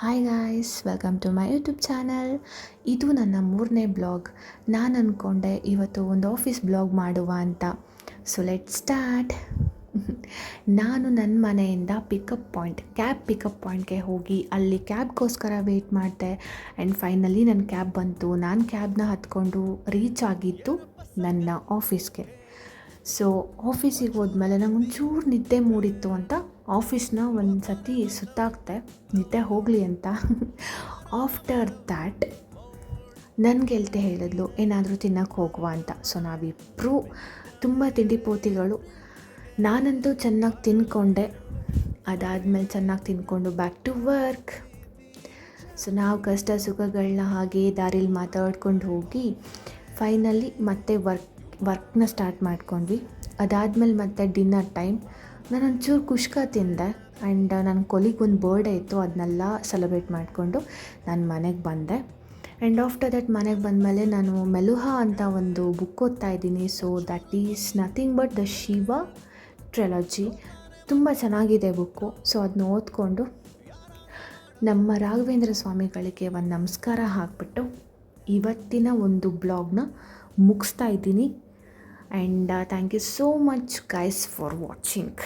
Hi guys, welcome to my YouTube channel. ಇದು ನನ್ನ 3ನೇ ಬ್ಲಾಗ್. ನಾನು ಅಂದ್ಕೊಂಡೆ ಇವತ್ತು ಒಂದು ಆಫೀಸ್ ಬ್ಲಾಗ್ ಮಾಡುವ ಅಂತ. So let start. ನಾನು ನನ್ನ ಮನೆಯಿಂದ ಕ್ಯಾಬ್ ಪಿಕಪ್ ಪಾಯಿಂಟ್ಗೆ ಹೋಗಿ ಅಲ್ಲಿ ಕ್ಯಾಬ್ಗೋಸ್ಕರ ವೆಯ್ಟ್ ಮಾಡಿದೆ. ಆ್ಯಂಡ್ ಫೈನಲಿ ನನ್ನ ಕ್ಯಾಬ್ ಬಂತು. ನಾನು ಕ್ಯಾಬ್ನ ಹತ್ಕೊಂಡು ರೀಚ್ ಆಗಿದ್ದು ನನ್ನ ಆಫೀಸ್ಗೆ. ಸೊ ಆಫೀಸಿಗೆ ಹೋದ್ಮೇಲೆ ನಂಗೆ ಒಂಚೂರು ನಿದ್ದೆ ಮೂಡಿತ್ತು ಅಂತ ಆಫೀಸ್ನ ಒಂದು ಸತಿ ಸುತ್ತಾಕ್ತೆ, ನಿದ್ದೆ ಹೋಗಲಿ ಅಂತ. ಆಫ್ಟರ್ ದ್ಯಾಟ್ ನನ್ನ ಗೆಳತಿ ಹೇಳಿದ್ಲು ಏನಾದರೂ ತಿನ್ನೋಕ್ಕೆ ಹೋಗುವ ಅಂತ. ಸೊ ನಾವಿಬ್ಬರು ತುಂಬ ತಿಂಡಿಪೋತಿಗಳು. ನಾನಂತೂ ಚೆನ್ನಾಗಿ ತಿಂದ್ಕೊಂಡೆ. ಅದಾದಮೇಲೆ ಚೆನ್ನಾಗಿ ತಿಂದ್ಕೊಂಡು ಬ್ಯಾಕ್ ಟು ವರ್ಕ್. ಸೊ ನಾವು ಕಷ್ಟ ಸುಖಗಳನ್ನ ಹಾಗೆ ದಾರಿಲಿ ಮಾತಾಡ್ಕೊಂಡು ಹೋಗಿ ಫೈನಲಿ ಮತ್ತೆ ವರ್ಕ್ನ ಸ್ಟಾರ್ಟ್ ಮಾಡ್ಕೊಂಡ್ವಿ. ಅದಾದಮೇಲೆ ಮತ್ತೆ ಡಿನ್ನರ್ ಟೈಮ್. ನಾನು ಒಂಚೂರು ಕುಷ್ಕ ತಿಂದೆ ಆ್ಯಂಡ್ ನನ್ನ ಕೊಲಿಗೆ ಒಂದು ಬರ್ಡೇ ಇತ್ತು, ಅದನ್ನೆಲ್ಲ ಸೆಲೆಬ್ರೇಟ್ ಮಾಡಿಕೊಂಡು ನಾನು ಮನೆಗೆ ಬಂದೆ. ಆ್ಯಂಡ್ ಆಫ್ಟರ್ ದಟ್ ಮನೆಗೆ ಬಂದಮೇಲೆ ನಾನು ಮೆಲುಹಾ ಅಂತ ಒಂದು ಬುಕ್ ಓದ್ತಾ ಇದ್ದೀನಿ. So that is nothing but the Shiva trilogy. ತುಂಬ ಚೆನ್ನಾಗಿದೆ ಬುಕ್ಕು. ಸೊ ಅದನ್ನ ಓದ್ಕೊಂಡು ನಮ್ಮ ರಾಘವೇಂದ್ರ ಸ್ವಾಮಿಗಳಿಗೆ ಒಂದು ನಮಸ್ಕಾರ ಹಾಕಿಬಿಟ್ಟು ಇವತ್ತಿನ ಒಂದು ಬ್ಲಾಗ್ನ ಮುಗಿಸ್ತಾ ಇದ್ದೀನಿ. And thank you so much guys for watching.